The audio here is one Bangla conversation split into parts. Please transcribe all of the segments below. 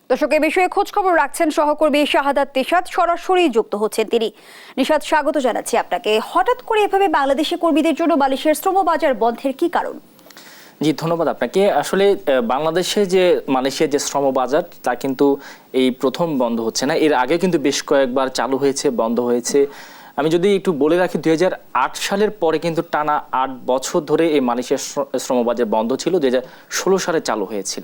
দর্শক, এ বিষয়ে খোঁজ খবর রাখছেন সহকর্মী শাহাদাত নিশাত, সরাসরি যুক্ত হচ্ছেন তিনি। নিশাত, স্বাগত জানাচ্ছি আপনাকে। হঠাৎ করে এভাবে বাংলাদেশি কর্মীদের জন্য মালয়েশিয়ার শ্রমবাজার বন্ধের কি কারণ? জি, ধন্যবাদ আপনাকে। আসলে বাংলাদেশে যে মালয়েশিয়ার যে শ্রমবাজার তা কিন্তু এই প্রথম বন্ধ হচ্ছে না, এর আগে কিন্তু বেশ কয়েকবার চালু হয়েছে, বন্ধ হয়েছে। আমি যদি একটু বলে রাখি, 2008 সালের পরে কিন্তু টানা 8 বছর ধরে এই মালয়েশিয়ার শ্রমবাজার বন্ধ ছিল। 2016 সালে চালু হয়েছিল।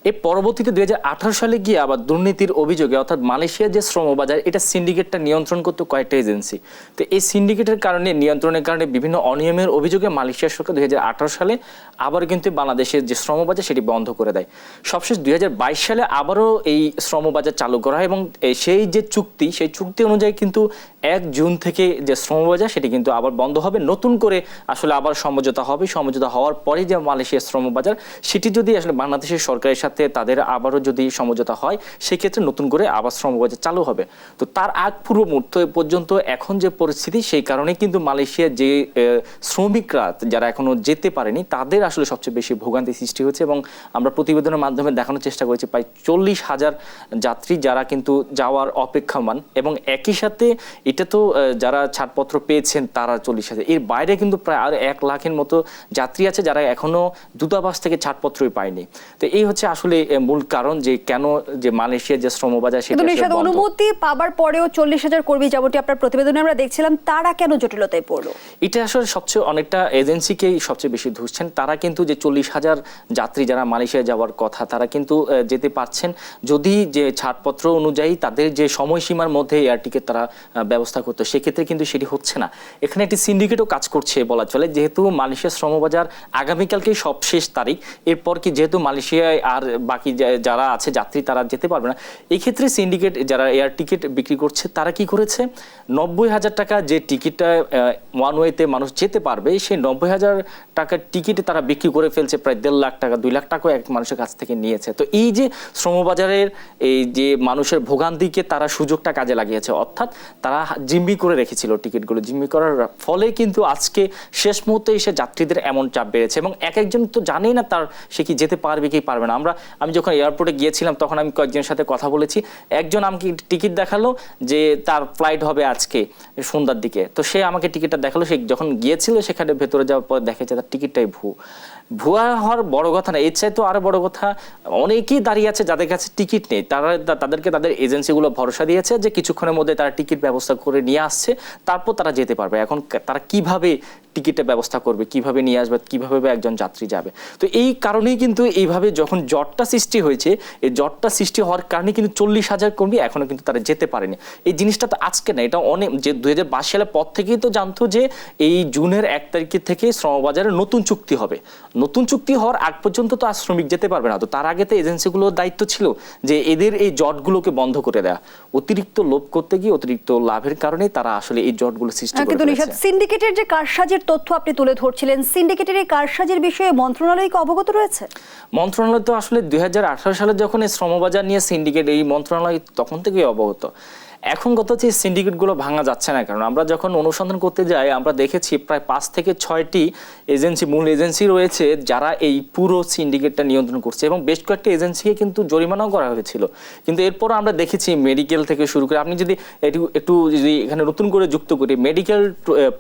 এর পরবর্তীতে 2018 সালে গিয়ে আবার দুর্নীতির অভিযোগে, অর্থাৎ মালয়েশিয়ার যে শ্রমবাজার এটা সিন্ডিকেটটা নিয়ন্ত্রণ করতো কয়েকটা এজেন্সি। তো এই সিন্ডিকেটের কারণে, নিয়ন্ত্রণের কারণে বিভিন্ন অনিয়মের অভিযোগে মালয়েশিয়ার সরকার 2018 সালে আবার কিন্তু বাংলাদেশের যে শ্রমবাজার সেটি বন্ধ করে দেয়। সবশেষ 2022 সালে আবারও এই শ্রমবাজার চালু করা হয় এবং সেই যে চুক্তি, সেই চুক্তি অনুযায়ী কিন্তু 1 জুন থেকে যে শ্রমবাজার সেটি কিন্তু আবার বন্ধ হবে। নতুন করে আসলে আবার সমঝোতা হবে। সমঝোতা হওয়ার পরে যে মালয়েশিয়ার শ্রমবাজার সেটি যদি আসলে বাংলাদেশের সরকারের সাথে তাদের আবারও যদি সমঝোতা হয়, সেক্ষেত্রে নতুন করে আবার শ্রমবাজার চালু হবে। তো তার আগ পূর্ব মুহূর্ত পর্যন্ত এখন যে পরিস্থিতি, সেই কারণে কিন্তু মালয়েশিয়ার যে শ্রমিকরা যারা এখনো যেতে পারেনি তাদের আসলে সবচেয়ে বেশি ভোগান্তি সৃষ্টি হচ্ছে। এবং আমরা প্রতিবেদনের মাধ্যমে দেখানোর চেষ্টা করেছি প্রায় 40,000 যাত্রী যারা কিন্তু যাওয়ার অপেক্ষমান, এবং একই সাথে এটা তো যারা ছাড়পত্র পেয়েছেন তারা 40,000, এর বাইরে কিন্তু প্রায় আর 1 লাখের মতো যাত্রী আছে যারা এখনো দূতাবাস থেকে ছাড়পত্রই পায়নি। তো এই হচ্ছে আসলে মূল কারণ যে কেন যে মালয়েশিয়ার যে শ্রমবাজার সেটা বন্ধ। অনুমতি পাবার পরেও 40,000 কর্মী, যেমনটি আপনার প্রতিবেদনে আমরা দেখছিলাম, তারা কেন জটিলতায় পড়লো? এটা আসলে সবচেয়ে অনেকটা এজেন্সিকেই সবচেয়ে বেশি ধুসছেন। তারা কিন্তু যে 40,000 যাত্রী যারা মালয়েশিয়া যাওয়ার কথা তারা কিন্তু যেতে পারছেন যদি যে ছাড়পত্র অনুযায়ী তাদের যে সময়সীমার মধ্যে এয়ার টিকিট তারা ব্যবস্থা করতো, সেক্ষেত্রে কিন্তু সেটি হচ্ছে না। এখানে একটি সিন্ডিকেটও কাজ করছে বলা চলে, যেহেতু মালয়েশিয়ার শ্রমবাজার আগামীকালকেই সব শেষ তারিখ। এরপর কি যেহেতু মালয়েশিয়ায় আর বাকি যারা আছে যাত্রী তারা যেতে পারবে না, এই ক্ষেত্রে সিন্ডিকেট যারা এয়ার টিকিট বিক্রি করছে তারা কি করেছে, 90,000 টাকা যে টিকিটটা ওয়ান ওয়েতে মানুষ যেতে পারবে, সেই 90,000 টাকার টিকিটে তারা বিক্রি করে ফেলছে প্রায় 1.5 লাখ টাকা, 2 লাখ টাকাও এক মানুষের কাছ থেকে নিয়েছে। তো এই যে শ্রমবাজারের এই যে মানুষের ভোগান্তিকে তারা সুযোগটা কাজে লাগিয়েছে, অর্থাৎ তারা জিম্মি করে রেখেছিল টিকিটগুলো। জিম্মি করার ফলে কিন্তু আজকে শেষ মুহূর্তে এসে যাত্রীদের এমন চাপ বেড়েছে, এবং একজন তো জানেই না তার সে কি যেতে পারবে কি পারবে না। আমি যখন এয়ারপোর্টে গিয়েছিলাম তখন আমি কয়েকজনের সাথে কথা বলেছি। একজন আমাকে টিকিট দেখালো যে তার ফ্লাইট হবে আজকে সন্ধ্যার দিকে, তো সে আমাকে টিকিটটা দেখালো। সে যখন গিয়েছিল সেখানে ভেতরে যাওয়ার পর দেখেছে তার টিকিটটাই ভুয়া হওয়ার বড় কথা না, এর চাই তো আরো বড় কথা, অনেকেই দাঁড়িয়ে আছে যাদের কাছে টিকিট নেই। তাদেরকে তাদের এজেন্সিগুলো ভরসা দিয়েছে যে কিছুক্ষণের মধ্যে তারা টিকিট ব্যবস্থা করে নিয়ে আসছে, তারপর তারা যেতে পারবে। এখন তারা কিভাবে টিকিটের ব্যবস্থা করবে, কিভাবে নিয়ে আসবে, কিভাবে একজন যাত্রী যাবে? তো এই কারণেই কিন্তু এইভাবে যখন জটটা সৃষ্টি হয়েছে, এই জটটা সৃষ্টি হওয়ার কারণে কিন্তু 40,000 কর্মী এখনো কিন্তু তারা যেতে পারেনি। এই জিনিসটা তো আজকে না, এটা অনেক যে 2022 সালের পর থেকেই তো জানতো যে এই জুনের 1 তারিখ থেকে শ্রমবাজারে নতুন চুক্তি হবে। নতুন চুক্তি হওয়ার আগ পর্যন্ত তো আর শ্রমিক যেতে পারবে না। তো তার আগে তো এজেন্সিগুলোর দায়িত্ব ছিল যে এদের এই জটগুলোকে বন্ধ করে দেওয়া। অতিরিক্ত লোভ করতে গিয়ে অতিরিক্ত লাভের কারণে তারা আসলে এই জটগুলো সৃষ্টি করে ফেলেছে। সিন্ডিকেটের যে কারসাজির তথ্য আপনি তুলে ধরছিলেন, সিন্ডিকেটের এই কারসাজির বিষয়ে মন্ত্রণালয় কি অবগত রয়েছে? মন্ত্রণালয় তো আসলে 2018 সালে যখন এই শ্রমবাজার নিয়ে সিন্ডিকেট, এই মন্ত্রণালয় তখন থেকেই অবগত। এখন কথা হচ্ছে সিন্ডিকেটগুলো ভাঙা যাচ্ছে না, কারণ আমরা যখন অনুসন্ধান করতে যাই আমরা দেখেছি প্রায় 5 থেকে 6টি এজেন্সি, মূল এজেন্সি রয়েছে যারা এই পুরো সিন্ডিকেটটা নিয়ন্ত্রণ করছে, এবং বেশ কয়েকটি এজেন্সিকে কিন্তু জরিমানাও করা হয়েছিল। কিন্তু এরপর আমরা দেখেছি মেডিকেল থেকে শুরু করে, আপনি যদি একটু যদি এখানে নতুন করে যুক্ত করি, মেডিকেল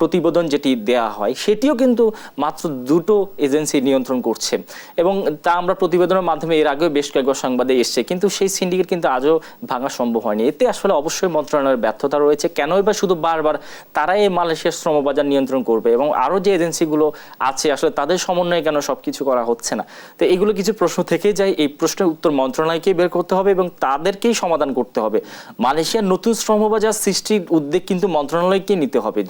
প্রতিবেদন যেটি দেয়া হয় সেটিও কিন্তু মাত্র 2টো এজেন্সি নিয়ন্ত্রণ করছে, এবং তা আমরা প্রতিবেদনের মাধ্যমে এর আগেও বেশ কয়েকবার সংবাদে এসছে। কিন্তু সেই সিন্ডিকেট কিন্তু আজও ভাঙা সম্ভব হয়নি। এতে আসলে অবশ্যই মন্ত্রণালয়ের ব্যর্থতা রয়েছে। কেনই বা শুধু বারবার তারা এই মালয়েশিয়ার শ্রমবাজার নিয়ন্ত্রণ করবে, এবং আরো যে এজেন্সিগুলো আছে আসলে তাদের সমন্বয়ে কেন সবকিছু করা হচ্ছে না? তো এগুলো কিছু প্রশ্ন থেকে যায়। এই প্রশ্নের উত্তর মন্ত্রণালয়কেই বের করতে হবে এবং তাদেরকেই সমাধান করতে হবে। মালয়েশিয়ার নতুন শ্রমবাজার সৃষ্টির উদ্যোগ কিন্তু মন্ত্রণালয়কে নিতে হবে,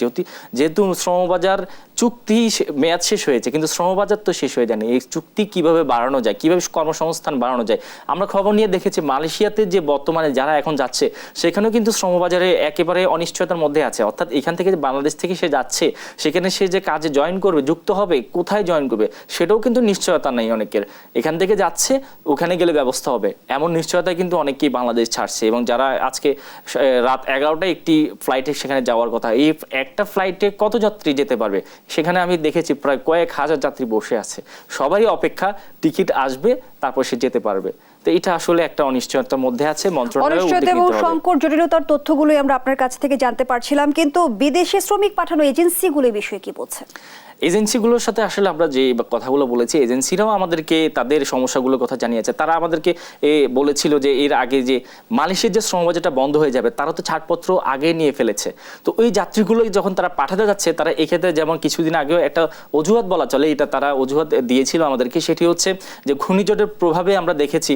যেহেতু শ্রমবাজার চুক্তি মেয়াদ শেষ হয়েছে, কিন্তু শ্রমবাজার তো শেষ হয়ে যায়নি। এই চুক্তি কিভাবে বাড়ানো যায়, কিভাবে কর্মসংস্থান বাড়ানো যায়, আমরা খবর নিয়ে দেখেছি মালয়েশিয়াতে যে বর্তমানে যারা এখন যাচ্ছে সেখানেও কিন্তু শ্রমবাজারে একেবারে অনিশ্চয়তার মধ্যে আছে। অর্থাৎ এখান থেকে বাংলাদেশ থেকে সে যাচ্ছে, সেখানে সে যে কাজে জয়েন করবে, যুক্ত হবে, কোথায় জয়েন করবে সেটাও কিন্তু নিশ্চয়তা নেই অনেকের। এখান থেকে যাচ্ছে, ওখানে গেলে ব্যবস্থা হবে, এমন নিশ্চয়তা কিন্তু অনেকেই বাংলাদেশ ছাড়ছে। এবং যারা আজকে রাত 11টায় একটি ফ্লাইটে সেখানে যাওয়ার কথা, এই একটা ফ্লাইটে কত যাত্রী যেতে পারবে? সেখানে আমি দেখেছি প্রায় কয়েক হাজার যাত্রী বসে আছে, সবারই অপেক্ষা টিকিট আসবে তারপর সে যেতে পারবে। তো এটা আসলে একটা অনিশ্চয়তার মধ্যে আছে, মন্ত্রণালয় উদ্যোগ অনিশ্চয়তা এবং নিতে হবে। সংকট জটিলতার তথ্যগুলোই আমরা আপনার কাছ থেকে জানতে পারছিলাম, কিন্তু বিদেশে শ্রমিক পাঠানো এজেন্সিগুলো এই বিষয়ে কি বলছে? এজেন্সিগুলোর সাথে আসলে আমরা যে কথাগুলো বলেছি, এজেন্সিরাও আমাদেরকে তাদের সমস্যাগুলোর কথা জানিয়েছে। তারা আমাদেরকে বলেছিল যে এর আগে যে মালয়েশিয়ার যে শ্রমবাজারটা বন্ধ হয়ে যাবে, তারা তো ছাড়পত্র আগে নিয়ে ফেলেছে। তো ওই যাত্রীগুলো যখন তারা পাঠাতে যাচ্ছে, তারা এক্ষেত্রে যেমন কিছুদিন আগেও একটা অজুহাত বলা চলে, এটা তারা অজুহাত দিয়েছিল আমাদেরকে, সেটি হচ্ছে যে ঘূর্ণিঝড়ের প্রভাবে আমরা দেখেছি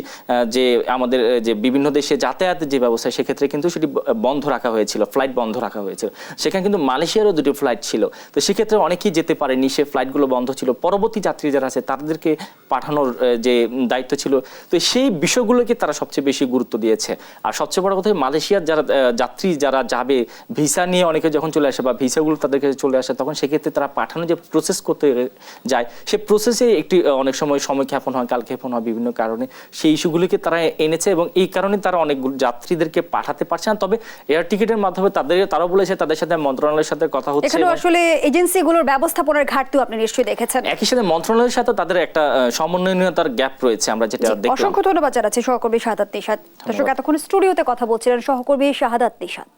যে আমাদের যে বিভিন্ন দেশে যাতায়াতের যে ব্যবস্থা, সেক্ষেত্রে কিন্তু সেটি বন্ধ রাখা হয়েছিল, ফ্লাইট বন্ধ রাখা হয়েছিল। সেখানে কিন্তু মালয়েশিয়ারও দুটি ফ্লাইট ছিল। তো সেক্ষেত্রে অনেকেই যেতে পারে, সে ফ্লাইটগুলো বন্ধ ছিল। পরবর্তী যাত্রী যারা আছে তাদেরকে পাঠানোর যে দায়িত্ব ছিল, তো সেই বিষয়গুলোকে তারা সবচেয়ে বেশি গুরুত্ব দিয়েছে। আর সবচেয়ে বড় কথা, মালয়েশিয়ার যারা যাত্রী যারা যাবে, ভিসা নিয়ে অনেকে যখন চলে আসে বা ভিসাগুলো তাদের কাছে চলে আসে, তখন সেক্ষেত্রে তারা পাঠানো যে প্রসেস করতে যায়, সে প্রসেসে একটি অনেক সময় ক্ষেপণ হয়, কালক্ষেপণ হয়, বিভিন্ন কারণে সেই ইস্যুগুলিকে তারা এনেছে এবং এই কারণে তারা অনেকগুলো যাত্রীদেরকে পাঠাতে পারছে না। তবে এয়ার টিকিটের মাধ্যমে তারাও বলেছে তাদের সাথে মন্ত্রণালয়ের সাথে কথা হচ্ছে। এখানে আসলে এজেন্সিগুলোর ব্যবস্থাপনার ঘাটতিও আপনি নিশ্চয়ই দেখেছেন। একই সাথে মন্ত্রণালয়ের সাথে তাদের একটা সমন্বয়হীনতার গ্যাপ রয়েছে, আমরা যেটা দেখলাম। অসংখ্য ধন্যবাদ জানাচ্ছি সহকর্মী শাহাদাত নিশাত। দর্শক, এতক্ষণ স্টুডিওতে কথা বলছিলেন সহকর্মী শাহাদাত নিশাত।